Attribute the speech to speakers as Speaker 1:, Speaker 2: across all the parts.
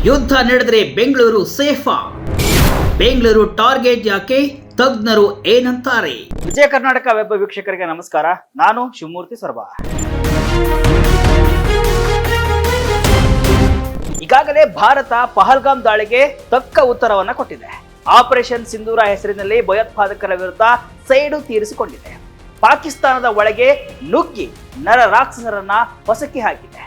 Speaker 1: ಯುದ್ಧ ನಡೆದರೆ ಬೆಂಗಳೂರು ಸೇಫಾ? ಬೆಂಗಳೂರು ಟಾರ್ಗೆಟ್ ಯಾಕೆ? ತಜ್ಞರು ಏನಂತಾರೆ?
Speaker 2: ವಿಜಯ ಕರ್ನಾಟಕ ವೆಬ್ ವೀಕ್ಷಕರಿಗೆ ನಮಸ್ಕಾರ. ನಾನು ಶಿವಮೂರ್ತಿ ಸೊರಬ. ಈಗಾಗಲೇ ಭಾರತ ಪಹಲ್ಗಾಮ್ ದಾಳಿಗೆ ತಕ್ಕ ಉತ್ತರವನ್ನ ಕೊಟ್ಟಿದೆ. ಆಪರೇಷನ್ ಸಿಂಧೂರ ಹೆಸರಿನಲ್ಲಿ ಭಯೋತ್ಪಾದಕರ ವಿರುದ್ಧ ಸೇಡು ತೀರಿಸಿಕೊಂಡಿದೆ. ಪಾಕಿಸ್ತಾನದ ಒಳಗೆ ನುಗ್ಗಿ ನರ ರಾಕ್ಷಸರನ್ನ ಹೊಸಕಿ ಹಾಕಿದೆ.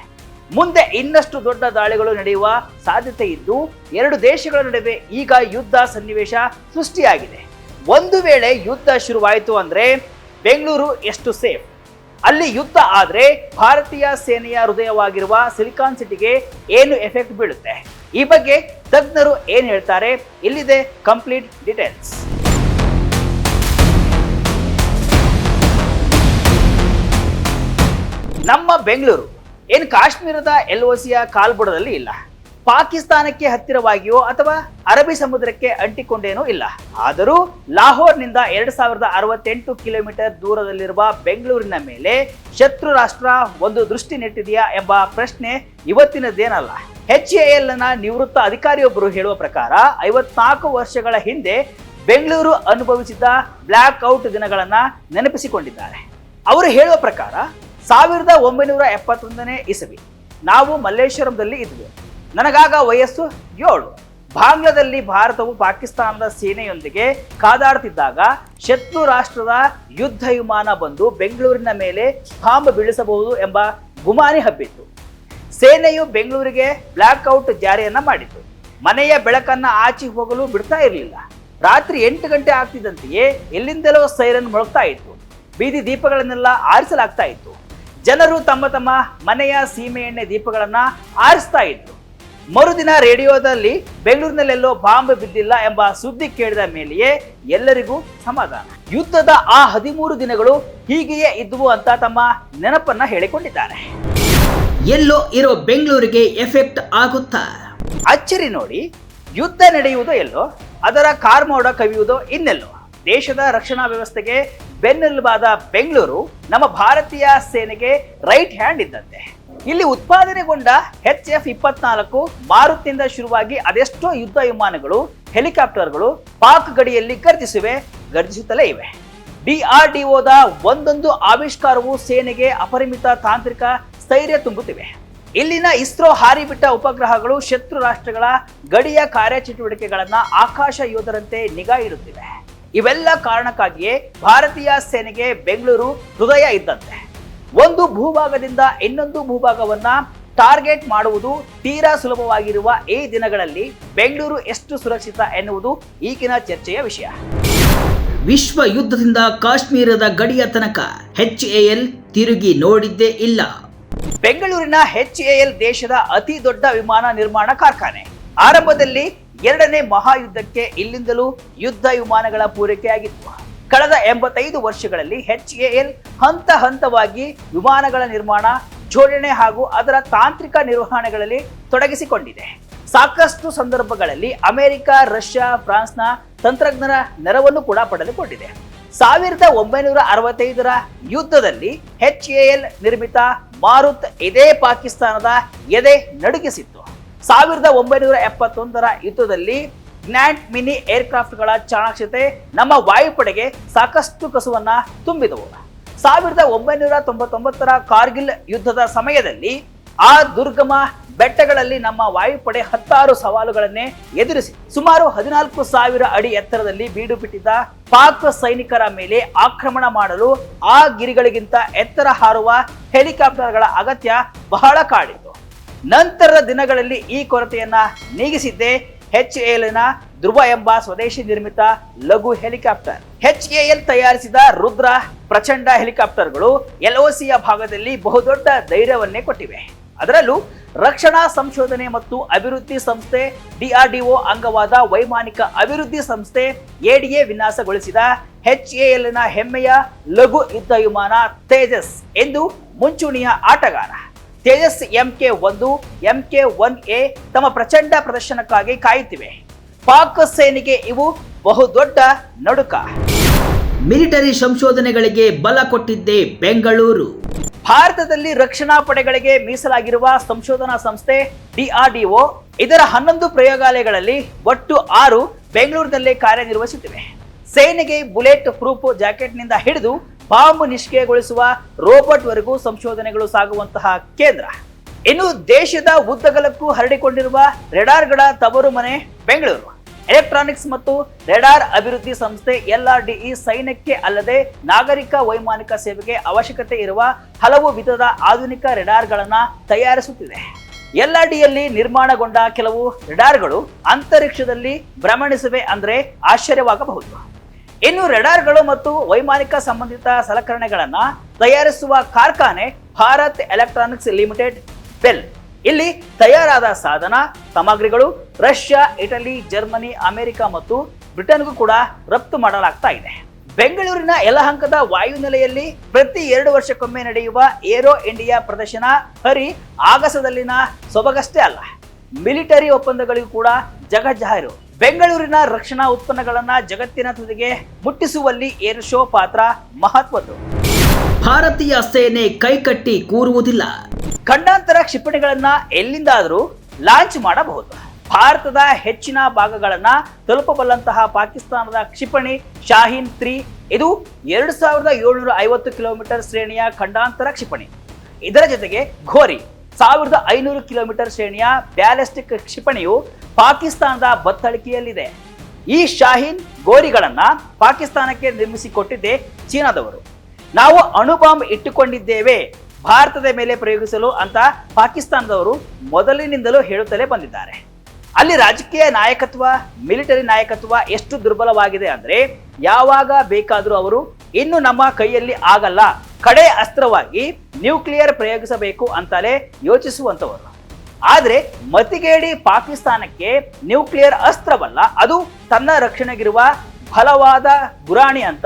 Speaker 2: ಮುಂದೆ ಇನ್ನಷ್ಟು ದೊಡ್ಡ ದಾಳಿಗಳು ನಡೆಯುವ ಸಾಧ್ಯತೆ ಇದ್ದು ಎರಡು ದೇಶಗಳ ನಡುವೆ ಈಗ ಯುದ್ಧ ಸನ್ನಿವೇಶ ಸೃಷ್ಟಿಯಾಗಿದೆ. ಒಂದು ವೇಳೆ ಯುದ್ಧ ಶುರುವಾಯಿತು ಅಂದ್ರೆ ಬೆಂಗಳೂರು ಎಷ್ಟು ಸೇಫ್? ಅಲ್ಲಿ ಯುದ್ಧ ಆದ್ರೆ ಭಾರತೀಯ ಸೇನೆಯ ಹೃದಯವಾಗಿರುವ ಸಿಲಿಕಾನ್ ಸಿಟಿಗೆ ಏನು ಎಫೆಕ್ಟ್ ಬೀಳುತ್ತೆ? ಈ ಬಗ್ಗೆ ತಜ್ಞರು ಏನ್ ಹೇಳ್ತಾರೆ? ಇಲ್ಲಿದೆ ಕಂಪ್ಲೀಟ್ ಡೀಟೇಲ್ಸ್. ನಮ್ಮ ಬೆಂಗಳೂರು ಏನು ಕಾಶ್ಮೀರದ LOCಯ ಕಾಲ್ಬುಡದಲ್ಲಿ ಇಲ್ಲ, ಪಾಕಿಸ್ತಾನಕ್ಕೆ ಹತ್ತಿರವಾಗಿಯೋ ಅಥವಾ ಅರಬ್ಬಿ ಸಮುದ್ರಕ್ಕೆ ಅಂಟಿಕೊಂಡೇನೋ ಇಲ್ಲ. ಆದರೂ ಲಾಹೋರ್ನಿಂದ 2068 ಕಿಲೋಮೀಟರ್ ದೂರದಲ್ಲಿರುವ ಬೆಂಗಳೂರಿನ ಮೇಲೆ ಶತ್ರು ರಾಷ್ಟ್ರ ಒಂದು ದೃಷ್ಟಿ ನೆಟ್ಟಿದೆಯಾ ಎಂಬ ಪ್ರಶ್ನೆ ಇವತ್ತಿನದೇನಲ್ಲ. HAL ನ ನಿವೃತ್ತ ಅಧಿಕಾರಿಯೊಬ್ಬರು ಹೇಳುವ ಪ್ರಕಾರ 54 ವರ್ಷಗಳ ಹಿಂದೆ ಬೆಂಗಳೂರು ಅನುಭವಿಸಿದ ಬ್ಲ್ಯಾಕ್ ಔಟ್ ದಿನಗಳನ್ನ ನೆನಪಿಸಿಕೊಂಡಿದ್ದಾರೆ. ಅವರು ಹೇಳುವ ಪ್ರಕಾರ 1971ನೇ ಇಸವಿ ನಾವು ಮಲ್ಲೇಶ್ವರಂದಲ್ಲಿ ಇದ್ವಿ. ನನಗಾಗ ವಯಸ್ಸು 7. ಬಾಂಗ್ಲಾದಲ್ಲಿ ಭಾರತವು ಪಾಕಿಸ್ತಾನದ ಸೇನೆಯೊಂದಿಗೆ ಕಾದಾಡುತ್ತಿದ್ದಾಗ ಶತ್ರು ರಾಷ್ಟ್ರದ ಯುದ್ಧ ವಿಮಾನ ಬಂದು ಬೆಂಗಳೂರಿನ ಮೇಲೆ ಬಾಂಬ್ ಬೀಳಿಸಬಹುದು ಎಂಬ ಗುಮಾನಿ ಹಬ್ಬಿತ್ತು. ಸೇನೆಯು ಬೆಂಗಳೂರಿಗೆ ಬ್ಲ್ಯಾಕ್ ಔಟ್ ಜಾರಿಯನ್ನ ಮಾಡಿತು. ಮನೆಯ ಬೆಳಕನ್ನ ಆಚೆ ಹೋಗಲು ಬಿಡ್ತಾ ಇರಲಿಲ್ಲ. ರಾತ್ರಿ 8 ಗಂಟೆ ಆಗ್ತಿದ್ದಂತೆಯೇ ಎಲ್ಲಿಂದಲೋ ಸೈರನ್ ಮೊಳಗ್ತಾ ಇತ್ತು. ಬೀದಿ ದೀಪಗಳನ್ನೆಲ್ಲ ಆರಿಸಲಾಗ್ತಾ ಇತ್ತು. ಜನರು ತಮ್ಮ ತಮ್ಮ ಮನೆಯ ಸೀಮೆ ಎಣ್ಣೆ ದೀಪಗಳನ್ನ ಆರಿಸ್ತಾ ಇದ್ರು. ಮರುದಿನ ರೇಡಿಯೋದಲ್ಲಿ ಬೆಂಗಳೂರಿನಲ್ಲೆಲ್ಲೋ ಬಾಂಬ್ ಬಿದ್ದಿಲ್ಲ ಎಂಬ ಸುದ್ದಿ ಕೇಳಿದ ಮೇಲೆಯೇ ಎಲ್ಲರಿಗೂ ಸಮಾಧಾನ. ಯುದ್ಧದ ಆ 13 ದಿನಗಳು ಹೀಗೆಯೇ ಇದ್ವು ಅಂತ ತಮ್ಮ ನೆನಪನ್ನ ಹೇಳಿಕೊಂಡಿದ್ದಾರೆ.
Speaker 1: ಎಲ್ಲೋ ಇರೋ ಬೆಂಗಳೂರಿಗೆ ಎಫೆಕ್ಟ್ ಆಗುತ್ತಾ?
Speaker 2: ಅಚ್ಚರಿ ನೋಡಿ, ಯುದ್ಧ ನಡೆಯುವುದೋ ಎಲ್ಲೋ, ಅದರ ಕಾರ್ಮೋಡ ಕವಿಯುವುದೋ ಇನ್ನೆಲ್ಲೋ. ದೇಶದ ರಕ್ಷಣಾ ವ್ಯವಸ್ಥೆಗೆ ಬೆನ್ನೆಲುಬಾದ ಬೆಂಗಳೂರು ನಮ್ಮ ಭಾರತೀಯ ಸೇನೆಗೆ ರೈಟ್ ಹ್ಯಾಂಡ್ ಇದ್ದಂತೆ. ಇಲ್ಲಿ ಉತ್ಪಾದನೆಗೊಂಡ HF-24 ಮಾರುತಿಯಿಂದ ಶುರುವಾಗಿ ಅದೆಷ್ಟೋ ಯುದ್ಧ ವಿಮಾನಗಳು, ಹೆಲಿಕಾಪ್ಟರ್ಗಳು ಪಾಕ್ ಗಡಿಯಲ್ಲಿ ಗರ್ಜಿಸುತ್ತಲೇ ಇವೆ. DRDOದ ಒಂದೊಂದು ಆವಿಷ್ಕಾರವು ಸೇನೆಗೆ ಅಪರಿಮಿತ ತಾಂತ್ರಿಕ ಸ್ಥೈರ್ಯ ತುಂಬುತ್ತಿವೆ. ಇಲ್ಲಿನ ಇಸ್ರೋ ಹಾರಿಬಿಟ್ಟ ಉಪಗ್ರಹಗಳು ಶತ್ರು ರಾಷ್ಟ್ರಗಳ ಗಡಿಯ ಕಾರ್ಯಚಟುವಟಿಕೆಗಳನ್ನ ಆಕಾಶ ಯೋಧರಂತೆ ನಿಗಾ ಇಡುತ್ತಿವೆ. ಇವೆಲ್ಲ ಕಾರಣಕ್ಕಾಗಿಯೇ ಭಾರತೀಯ ಸೇನೆಗೆ ಬೆಂಗಳೂರು ಹೃದಯ ಇದ್ದಂತೆ. ಒಂದು ಭೂಭಾಗದಿಂದ ಇನ್ನೊಂದು ಭೂಭಾಗವನ್ನ ಟಾರ್ಗೆಟ್ ಮಾಡುವುದು ತೀರಾ ಸುಲಭವಾಗಿರುವ ಈ ದಿನಗಳಲ್ಲಿ ಬೆಂಗಳೂರು ಎಷ್ಟು ಸುರಕ್ಷಿತ ಎನ್ನುವುದು ಈಗಿನ ಚರ್ಚೆಯ ವಿಷಯ.
Speaker 1: ವಿಶ್ವ ಯುದ್ಧದಿಂದ ಕಾಶ್ಮೀರದ ಗಡಿಯ ತನಕ HAL ತಿರುಗಿ ನೋಡಿದ್ದೇ ಇಲ್ಲ.
Speaker 2: ಬೆಂಗಳೂರಿನ HAL ದೇಶದ ಅತಿ ದೊಡ್ಡ ವಿಮಾನ ನಿರ್ಮಾಣ ಕಾರ್ಖಾನೆ. ಆರಂಭದಲ್ಲಿ 2ನೇ ಮಹಾಯುದ್ಧಕ್ಕೆ ಇಲ್ಲಿಂದಲೂ ಯುದ್ಧ ವಿಮಾನಗಳ ಪೂರೈಕೆಯಾಗಿತ್ತು. ಕಳೆದ 85 ವರ್ಷಗಳಲ್ಲಿ HAL ಹಂತ ಹಂತವಾಗಿ ವಿಮಾನಗಳ ನಿರ್ಮಾಣ, ಜೋಡಣೆ ಹಾಗೂ ಅದರ ತಾಂತ್ರಿಕ ನಿರ್ವಹಣೆಗಳಲ್ಲಿ ತೊಡಗಿಸಿಕೊಂಡಿದೆ. ಸಾಕಷ್ಟು ಸಂದರ್ಭಗಳಲ್ಲಿ ಅಮೆರಿಕ, ರಷ್ಯಾ, ಫ್ರಾನ್ಸ್ನ ತಂತ್ರಜ್ಞರ ನೆರವನ್ನು ಕೂಡ ಪಡೆದುಕೊಂಡಿದೆ. 1965ರ ಯುದ್ಧದಲ್ಲಿ HAL ನಿರ್ಮಿತ ಮಾರುತ್ ಇದೇ ಪಾಕಿಸ್ತಾನದ ಎದೆ ನಡುಗಿಸಿತ್ತು. 1971ರ ಯುದ್ಧದಲ್ಲಿ ಗ್ನಾಟ್ ಮಿನಿ ಏರ್ಕ್ರಾಫ್ಟ್ಗಳ ಚಾಣಾಕ್ಷತೆ ನಮ್ಮ ವಾಯುಪಡೆಗೆ ಸಾಕಷ್ಟು ಕಸುವನ್ನ ತುಂಬಿದವು. 1999ರ ಕಾರ್ಗಿಲ್ ಯುದ್ಧದ ಸಮಯದಲ್ಲಿ ಆ ದುರ್ಗಮ ಬೆಟ್ಟಗಳಲ್ಲಿ ನಮ್ಮ ವಾಯುಪಡೆ 10 ಸವಾಲುಗಳನ್ನೇ ಎದುರಿಸಿ ಸುಮಾರು 14,000 ಅಡಿ ಎತ್ತರದಲ್ಲಿ ಬೀಡು ಬಿಟ್ಟಿದ್ದ ಪಾಕ್ ಸೈನಿಕರ ಮೇಲೆ ಆಕ್ರಮಣ ಮಾಡಲು ಆ ಗಿರಿಗಳಿಗಿಂತ ಎತ್ತರ ಹಾರುವ ಹೆಲಿಕಾಪ್ಟರ್ಗಳ ಅಗತ್ಯ ಬಹಳ ಕಾಡಿತು. ನಂತರದ ದಿನಗಳಲ್ಲಿ ಈ ಕೊರತೆಯನ್ನ ನೀಗಿಸಿದ್ದೇ HALನ ಧ್ರುವ ಎಂಬ ಸ್ವದೇಶಿ ನಿರ್ಮಿತ ಲಘು ಹೆಲಿಕಾಪ್ಟರ್. HAL ತಯಾರಿಸಿದ ರುದ್ರ ಪ್ರಚಂಡ ಹೆಲಿಕಾಪ್ಟರ್ಗಳು LOCಯ ಭಾಗದಲ್ಲಿ ಬಹುದೊಡ್ಡ ಧೈರ್ಯವನ್ನೇ ಕೊಟ್ಟಿವೆ. ಅದರಲ್ಲೂ ರಕ್ಷಣಾ ಸಂಶೋಧನೆ ಮತ್ತು ಅಭಿವೃದ್ಧಿ ಸಂಸ್ಥೆ DRDO ಅಂಗವಾದ ವೈಮಾನಿಕ ಅಭಿವೃದ್ಧಿ ಸಂಸ್ಥೆ ADA ವಿನ್ಯಾಸಗೊಳಿಸಿದ HALನ ಹೆಮ್ಮೆಯ ಲಘು ಯುದ್ಧ ವಿಮಾನ ತೇಜಸ್ ಎಂದು ಮುಂಚೂಣಿಯ ಆಟಗಾರ. ತೇಜಸ್ MK-1, MK-1A ತಮ್ಮ ಪ್ರಚಂಡ ಪ್ರದರ್ಶನಕ್ಕಾಗಿ ಕಾಯುತ್ತಿವೆ. ಪಾಕ್ ಸೇನೆಗೆ ಇವು ಬಹುದೊಡ್ಡ ನಡುಕ.
Speaker 1: ಮಿಲಿಟರಿ ಸಂಶೋಧನೆಗಳಿಗೆ ಬಲ ಕೊಟ್ಟಿದ್ದೇ ಬೆಂಗಳೂರು.
Speaker 2: ಭಾರತದಲ್ಲಿ ರಕ್ಷಣಾ ಪಡೆಗಳಿಗೆ ಮೀಸಲಾಗಿರುವ ಸಂಶೋಧನಾ ಸಂಸ್ಥೆ DRDO ಇದರ 11 ಪ್ರಯೋಗಾಲಯಗಳಲ್ಲಿ ಒಟ್ಟು 6 ಬೆಂಗಳೂರಿನಲ್ಲೇ ಕಾರ್ಯನಿರ್ವಹಿಸುತ್ತಿವೆ. ಸೇನೆಗೆ ಬುಲೆಟ್ ಪ್ರೂಫ್ ಜಾಕೆಟ್ನಿಂದ ಹಿಡಿದು ಬಾಂಬ್ ನಿಷ್ಕ್ರಿಯಗೊಳಿಸುವ ರೋಬೋಟ್ ವರೆಗೂ ಸಂಶೋಧನೆಗಳು ಸಾಗುವಂತಹ ಕೇಂದ್ರ. ಇನ್ನು ದೇಶದ ಉದ್ದಗಲಕ್ಕೂ ಹರಡಿಕೊಂಡಿರುವ ರೆಡಾರ್ಗಳ ತವರು ಮನೆ ಬೆಂಗಳೂರು. ಎಲೆಕ್ಟ್ರಾನಿಕ್ಸ್ ಮತ್ತು ರೆಡಾರ್ ಅಭಿವೃದ್ಧಿ ಸಂಸ್ಥೆ LRDE ಸೈನ್ಯಕ್ಕೆ ಅಲ್ಲದೆ ನಾಗರಿಕ ವೈಮಾನಿಕ ಸೇವೆಗೆ ಅವಶ್ಯಕತೆ ಇರುವ ಹಲವು ವಿಧದ ಆಧುನಿಕ ರೆಡಾರ್ಗಳನ್ನ ತಯಾರಿಸುತ್ತಿದೆ. LRDಯಲ್ಲಿ ನಿರ್ಮಾಣಗೊಂಡ ಕೆಲವು ರೆಡಾರ್ಗಳು ಅಂತರಿಕ್ಷದಲ್ಲಿ ಭ್ರಮಣಿಸಿವೆ ಅಂದ್ರೆ ಆಶ್ಚರ್ಯವಾಗಬಹುದು. ಇನ್ನು ರೆಡಾರ್ಗಳು ಮತ್ತು ವೈಮಾನಿಕ ಸಂಬಂಧಿತ ಸಲಕರಣೆಗಳನ್ನ ತಯಾರಿಸುವ ಕಾರ್ಖಾನೆ ಭಾರತ್ ಎಲೆಕ್ಟ್ರಾನಿಕ್ಸ್ ಲಿಮಿಟೆಡ್ ಬೆಲ್. ಇಲ್ಲಿ ತಯಾರಾದ ಸಾಧನ ಸಾಮಗ್ರಿಗಳು ರಷ್ಯಾ, ಇಟಲಿ, ಜರ್ಮನಿ, ಅಮೆರಿಕ ಮತ್ತು ಬ್ರಿಟನ್ಗೂ ಕೂಡ ರಫ್ತು ಮಾಡಲಾಗ್ತಾ ಇದೆ. ಬೆಂಗಳೂರಿನ ಯಲಹಂಕದ ವಾಯುನೆಲೆಯಲ್ಲಿ ಪ್ರತಿ 2 ವರ್ಷಕ್ಕೊಮ್ಮೆ ನಡೆಯುವ ಏರೋ ಇಂಡಿಯಾ ಪ್ರದರ್ಶನ ಹರಿ ಆಗಸದಲ್ಲಿನ ಸೊಬಗಷ್ಟೇ ಅಲ್ಲ, ಮಿಲಿಟರಿ ಒಪ್ಪಂದಗಳಿಗೂ ಕೂಡ ಜಗಜ್ಜಾಹೀರು. ಬೆಂಗಳೂರಿನ ರಕ್ಷಣಾ ಉತ್ಪನ್ನಗಳನ್ನ ಜಗತ್ತಿನ ತುದಿಗೆ ಮುಟ್ಟಿಸುವಲ್ಲಿ ಏರ್ ಶೋ ಪಾತ್ರ ಮಹತ್ವದ್ದು.
Speaker 1: ಭಾರತೀಯ ಸೇನೆ ಕೈಕಟ್ಟಿ ಕೂರುವುದಿಲ್ಲ.
Speaker 2: ಖಂಡಾಂತರ ಕ್ಷಿಪಣಿಗಳನ್ನ ಎಲ್ಲಿಂದಾದರೂ ಲಾಂಚ್ ಮಾಡಬಹುದು. ಭಾರತದ ಹೆಚ್ಚಿನ ಭಾಗಗಳನ್ನ ತಲುಪಬಲ್ಲಂತಹ ಪಾಕಿಸ್ತಾನದ ಕ್ಷಿಪಣಿ ಶಾಹೀನ್ 3 ಇದು 2750 ಕಿಲೋಮೀಟರ್ ಶ್ರೇಣಿಯ ಖಂಡಾಂತರ ಕ್ಷಿಪಣಿ. ಇದರ ಜೊತೆಗೆ ಘೋರಿ 1500 ಕಿಲೋಮೀಟರ್ ಶ್ರೇಣಿಯ ಬ್ಯಾಲಿಸ್ಟಿಕ್ ಕ್ಷಿಪಣಿಯು ಪಾಕಿಸ್ತಾನದ ಬತ್ತಳಿಕೆಯಲ್ಲಿದೆ. ಈ ಶಾಹೀನ್ ಗೋರಿಗಳನ್ನ ಪಾಕಿಸ್ತಾನಕ್ಕೆ ನಿರ್ಮಿಸಿಕೊಟ್ಟಿದ್ದೇ ಚೀನಾದವರು. ನಾವು ಅಣುಬಾಂಬ್ ಇಟ್ಟುಕೊಂಡಿದ್ದೇವೆ ಭಾರತದ ಮೇಲೆ ಪ್ರಯೋಗಿಸಲು ಅಂತ ಪಾಕಿಸ್ತಾನದವರು ಮೊದಲಿನಿಂದಲೂ ಹೇಳುತ್ತಲೇ ಬಂದಿದ್ದಾರೆ. ಅಲ್ಲಿ ರಾಜಕೀಯ ನಾಯಕತ್ವ, ಮಿಲಿಟರಿ ನಾಯಕತ್ವ ಎಷ್ಟು ದುರ್ಬಲವಾಗಿದೆ ಅಂದ್ರೆ ಯಾವಾಗ ಬೇಕಾದರೂ ಅವರು ಇನ್ನು ನಮ್ಮ ಕೈಯಲ್ಲಿ ಆಗಲ್ಲ, ಕಡೆ ಅಸ್ತ್ರವಾಗಿ ನ್ಯೂಕ್ಲಿಯರ್ ಪ್ರಯೋಗಿಸಬೇಕು ಅಂತಲೇ ಯೋಚಿಸುವಂತವರು. ಆದ್ರೆ ಮತಿಗೇಡಿ ಪಾಕಿಸ್ತಾನಕ್ಕೆ ನ್ಯೂಕ್ಲಿಯರ್ ಅಸ್ತ್ರವಲ್ಲ, ಅದು ತನ್ನ ರಕ್ಷಣೆಗಿರುವ ಬಲವಾದ ಗುರಾಣಿ ಅಂತ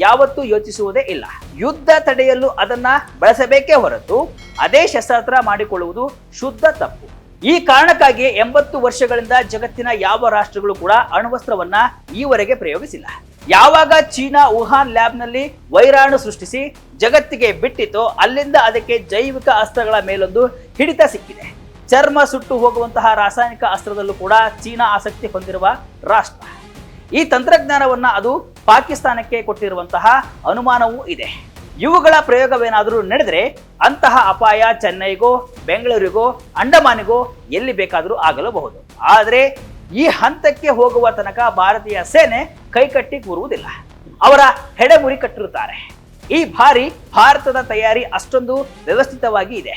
Speaker 2: ಯಾವತ್ತೂ ಯೋಚಿಸುವುದೇ ಇಲ್ಲ. ಯುದ್ಧ ತಡೆಯಲು ಅದನ್ನ ಬಳಸಬೇಕೇ ಹೊರತು ಅದೇ ಶಸ್ತ್ರಾಸ್ತ್ರ ಮಾಡಿಕೊಳ್ಳುವುದು ಶುದ್ಧ ತಪ್ಪು. ಈ ಕಾರಣಕ್ಕಾಗಿ 80 ವರ್ಷಗಳಿಂದ ಜಗತ್ತಿನ ಯಾವ ರಾಷ್ಟ್ರಗಳು ಕೂಡ ಅಣ್ವಸ್ತ್ರವನ್ನ ಈವರೆಗೆ ಪ್ರಯೋಗಿಸಿಲ್ಲ. ಯಾವಾಗ ಚೀನಾ ವುಹಾನ್ ಲ್ಯಾಬ್ನಲ್ಲಿ ವೈರಾಣು ಸೃಷ್ಟಿಸಿ ಜಗತ್ತಿಗೆ ಬಿಟ್ಟಿತೋ ಅಲ್ಲಿಂದ ಅದಕ್ಕೆ ಜೈವಿಕ ಅಸ್ತ್ರಗಳ ಮೇಲೊಂದು ಹಿಡಿತ ಸಿಕ್ಕಿದೆ. ಚರ್ಮ ಸುಟ್ಟು ಹೋಗುವಂತಹ ರಾಸಾಯನಿಕ ಅಸ್ತ್ರದಲ್ಲೂ ಕೂಡ ಚೀನಾ ಆಸಕ್ತಿ ಹೊಂದಿರುವ ರಾಷ್ಟ್ರ. ಈ ತಂತ್ರಜ್ಞಾನವನ್ನ ಅದು ಪಾಕಿಸ್ತಾನಕ್ಕೆ ಕೊಟ್ಟಿರುವಂತಹ ಅನುಮಾನವೂ ಇದೆ. ಇವುಗಳ ಪ್ರಯೋಗವೇನಾದರೂ ನಡೆದರೆ ಅಂತಹ ಅಪಾಯ ಚೆನ್ನೈಗೋ, ಬೆಂಗಳೂರಿಗೋ, ಅಂಡಮಾನಿಗೋ ಎಲ್ಲಿ ಬೇಕಾದರೂ ಆಗಲೂಬಹುದು. ಆದರೆ ಈ ಹಂತಕ್ಕೆ ಹೋಗುವ ತನಕ ಭಾರತೀಯ ಸೇನೆ ಕೈಕಟ್ಟಿ ಕೂರುವುದಿಲ್ಲ, ಅವರ ಹೆಡೆಮುರಿ ಕಟ್ಟಿರುತ್ತಾರೆ. ಈ ಬಾರಿ ಭಾರತದ ತಯಾರಿ ಅಷ್ಟೊಂದು ವ್ಯವಸ್ಥಿತವಾಗಿ ಇದೆ.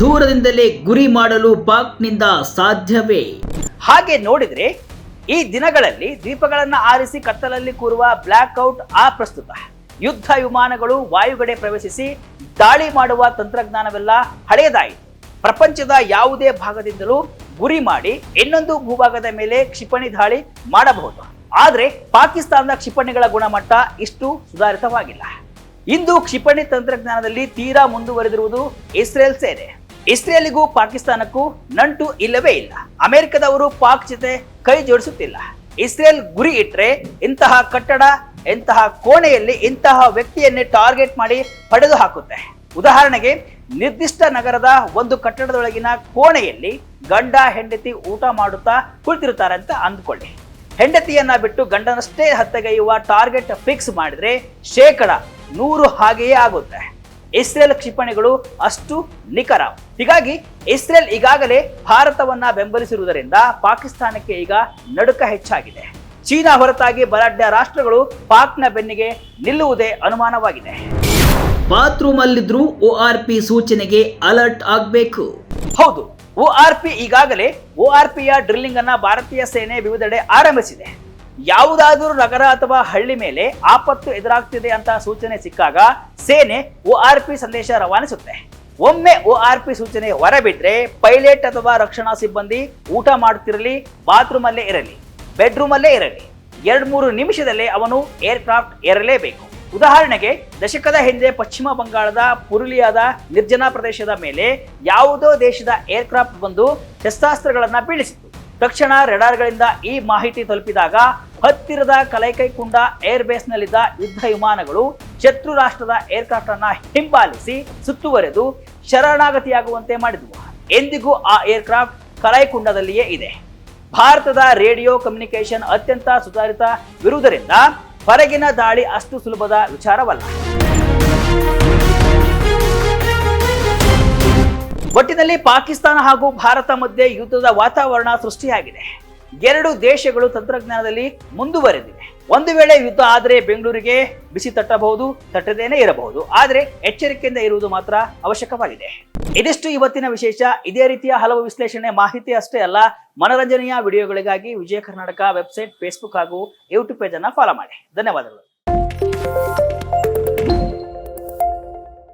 Speaker 1: ದೂರದಿಂದಲೇ ಗುರಿ ಮಾಡಲು ಪಾಕ್ನಿಂದ ಸಾಧ್ಯವೇ?
Speaker 2: ಹಾಗೆ ನೋಡಿದ್ರೆ ಈ ದಿನಗಳಲ್ಲಿ ದ್ವೀಪಗಳನ್ನ ಆರಿಸಿ ಕತ್ತಲಲ್ಲಿ ಕೂರುವ ಬ್ಲ್ಯಾಕ್ಔಟ್ ಅಪ್ರಸ್ತುತ. ಯುದ್ಧ ವಿಮಾನಗಳು ವಾಯುಗಡೆ ಪ್ರವೇಶಿಸಿ ದಾಳಿ ಮಾಡುವ ತಂತ್ರಜ್ಞಾನವೆಲ್ಲ ಹಳೆಯದಾಯಿತು. ಪ್ರಪಂಚದ ಯಾವುದೇ ಭಾಗದಿಂದಲೂ ಗುರಿ ಮಾಡಿ ಇನ್ನೊಂದು ಭೂಭಾಗದ ಮೇಲೆ ಕ್ಷಿಪಣಿ ದಾಳಿ ಮಾಡಬಹುದು. ಆದರೆ ಪಾಕಿಸ್ತಾನದ ಕ್ಷಿಪಣಿಗಳ ಗುಣಮಟ್ಟ ಇಷ್ಟು ಸುಧಾರಿತವಾಗಿಲ್ಲ. ಇಂದು ಕ್ಷಿಪಣಿ ತಂತ್ರಜ್ಞಾನದಲ್ಲಿ ತೀರಾ ಮುಂದುವರೆದಿರುವುದು ಇಸ್ರೇಲ್ ಸೇನೆ. ಇಸ್ರೇಲಿಗೂ ಪಾಕಿಸ್ತಾನಕ್ಕೂ ನಂಟು ಇಲ್ಲವೇ ಇಲ್ಲ. ಅಮೆರಿಕದವರು ಪಾಕ್ ಜೊತೆ ಕೈ ಜೋಡಿಸುತ್ತಿಲ್ಲ. ಇಸ್ರೇಲ್ ಗುರಿ ಇಟ್ರೆ ಇಂತಹ ಕಟ್ಟಡ, ಇಂತಹ ಕೋಣೆಯಲ್ಲಿ ಇಂತಹ ವ್ಯಕ್ತಿಯನ್ನೇ ಟಾರ್ಗೆಟ್ ಮಾಡಿ ಪಡೆದು ಹಾಕುತ್ತೆ. ಉದಾಹರಣೆಗೆ ನಿರ್ದಿಷ್ಟ ನಗರದ ಒಂದು ಕಟ್ಟಡದೊಳಗಿನ ಕೋಣೆಯಲ್ಲಿ ಗಂಡ ಹೆಂಡತಿ ಊಟ ಮಾಡುತ್ತಾ ಕುಳಿತಿರುತ್ತಾರೆ ಅಂತ ಅಂದ್ಕೊಳ್ಳಿ. ಹೆಂಡತಿಯನ್ನ ಬಿಟ್ಟು ಗಂಡನಷ್ಟೇ ಹತ್ಯೆಗೈಯುವ ಟಾರ್ಗೆಟ್ ಫಿಕ್ಸ್ ಮಾಡಿದ್ರೆ 100% ಹಾಗೆಯೇ ಆಗುತ್ತೆ. ಇಸ್ರೇಲ್ ಕ್ಷಿಪಣಿಗಳು ಅಷ್ಟು ನಿಖರ. ಹೀಗಾಗಿ ಇಸ್ರೇಲ್ ಈಗಾಗಲೇ ಭಾರತವನ್ನ ಬೆಂಬಲಿಸಿರುವುದರಿಂದ ಪಾಕಿಸ್ತಾನಕ್ಕೆ ಈಗ ನಡುಕ ಹೆಚ್ಚಾಗಿದೆ. ಚೀನಾ ಹೊರತಾಗಿ ಬಲಾಢ್ಯ ರಾಷ್ಟ್ರಗಳು ಪಾಕ್ನ ಬೆನ್ನಿಗೆ ನಿಲ್ಲುವುದೇ ಅನುಮಾನವಾಗಿದೆ.
Speaker 1: ಬಾತ್ರೂಮ್ ಅಲ್ಲಿದ್ರೂ ORP ಸೂಚನೆಗೆ ಅಲರ್ಟ್ ಆಗಬೇಕು.
Speaker 2: ಹೌದು, ORP ಈಗಾಗಲೇ ORPಯ ಡ್ರಿಲ್ಲಿಂಗ್ ಅನ್ನ ಭಾರತೀಯ ಸೇನೆ ವಿವಿಧೆಡೆ ಆರಂಭಿಸಿದೆ. ಯಾವುದಾದರೂ ನಗರ ಅಥವಾ ಹಳ್ಳಿ ಮೇಲೆ ಆಪತ್ತು ಎದುರಾಗ್ತಿದೆ ಅಂತ ಸೂಚನೆ ಸಿಕ್ಕಾಗ ಸೇನೆ ORP ಸಂದೇಶ ರವಾನಿಸುತ್ತೆ. ಒಮ್ಮೆ ORP ಸೂಚನೆ ಹೊರಬಿಟ್ರೆ ಪೈಲಟ್ ಅಥವಾ ರಕ್ಷಣಾ ಸಿಬ್ಬಂದಿ ಊಟ ಮಾಡುತ್ತಿರಲಿ, ಬಾತ್ರೂಮ್ ಅಲ್ಲೇ ಇರಲಿ, ಬೆಡ್ರೂಮ್ ಅಲ್ಲೇ ಇರಲಿ, 2-3 ನಿಮಿಷದಲ್ಲೇ ಅವನು ಏರ್ಕ್ರಾಫ್ಟ್ ಏರಲೇಬೇಕು. ಉದಾಹರಣೆಗೆ ದಶಕದ ಹಿಂದೆ ಪಶ್ಚಿಮ ಬಂಗಾಳದ ಪುರುಲಿಯಾದ ನಿರ್ಜನ ಪ್ರದೇಶದ ಮೇಲೆ ಯಾವುದೋ ದೇಶದ ಏರ್ಕ್ರಾಫ್ಟ್ ಬಂದು ಶಸ್ತ್ರಾಸ್ತ್ರಗಳನ್ನ ಬೀಳಿಸಿತು. ತಕ್ಷಣ ರೆಡಾರ್ಗಳಿಂದ ಈ ಮಾಹಿತಿ ತಲುಪಿದಾಗ ಹತ್ತಿರದ ಕಲೈಕೈಕುಂಡ ಏರ್ ಬೇಸ್ನಲ್ಲಿದ್ದ ಯುದ್ಧ ವಿಮಾನಗಳು ಶತ್ರು ರಾಷ್ಟ್ರದ ಏರ್ಕ್ರಾಫ್ಟ್ ಅನ್ನ ಹಿಂಬಾಲಿಸಿ ಸುತ್ತುವರೆದು ಶರಣಾಗತಿಯಾಗುವಂತೆ ಮಾಡಿದವು. ಎಂದಿಗೂ ಆ ಏರ್ಕ್ರಾಫ್ಟ್ ಕರೈಕುಂಡದಲ್ಲಿಯೇ ಇದೆ. ಭಾರತದ ರೇಡಿಯೋ ಕಮ್ಯುನಿಕೇಶನ್ ಅತ್ಯಂತ ಸುಧಾರಿತವಿರುವುದರಿಂದ ಹೊರಗಿನ ದಾಳಿ ಅಷ್ಟು ಸುಲಭದ ವಿಚಾರವಲ್ಲ. ಒಟ್ಟಿನಲ್ಲಿ ಪಾಕಿಸ್ತಾನ ಹಾಗೂ ಭಾರತ ಮಧ್ಯೆ ಯುದ್ಧದ ವಾತಾವರಣ ಸೃಷ್ಟಿಯಾಗಿದೆ. ಎರಡು ದೇಶಗಳು ತಂತ್ರಜ್ಞಾನದಲ್ಲಿ ಮುಂದುವರೆದಿವೆ. ಒಂದು ವೇಳೆ ಯುದ್ಧ ಆದರೆ ಬೆಂಗಳೂರಿಗೆ ಬಿಸಿ ತಟ್ಟಬಹುದು, ತಟ್ಟದೇನೆ ಇರಬಹುದು. ಆದರೆ ಎಚ್ಚರಿಕೆಯಿಂದ ಇರುವುದು ಮಾತ್ರ ಅವಶ್ಯಕವಾಗಿದೆ. ಇದಿಷ್ಟು ಇವತ್ತಿನ ವಿಶೇಷ. ಇದೇ ರೀತಿಯ ಹಲವು ವಿಶ್ಲೇಷಣೆ ಮಾಹಿತಿ ಅಷ್ಟೇ ಅಲ್ಲ, ಮನರಂಜನೆಯ ವಿಡಿಯೋಗಳಿಗಾಗಿ ವಿಜಯ ಕರ್ನಾಟಕ ವೆಬ್ಸೈಟ್, ಫೇಸ್ಬುಕ್ ಹಾಗೂ ಯೂಟ್ಯೂಬ್ ಪೇಜ್ ಅನ್ನು ಫಾಲೋ ಮಾಡಿ. ಧನ್ಯವಾದಗಳು.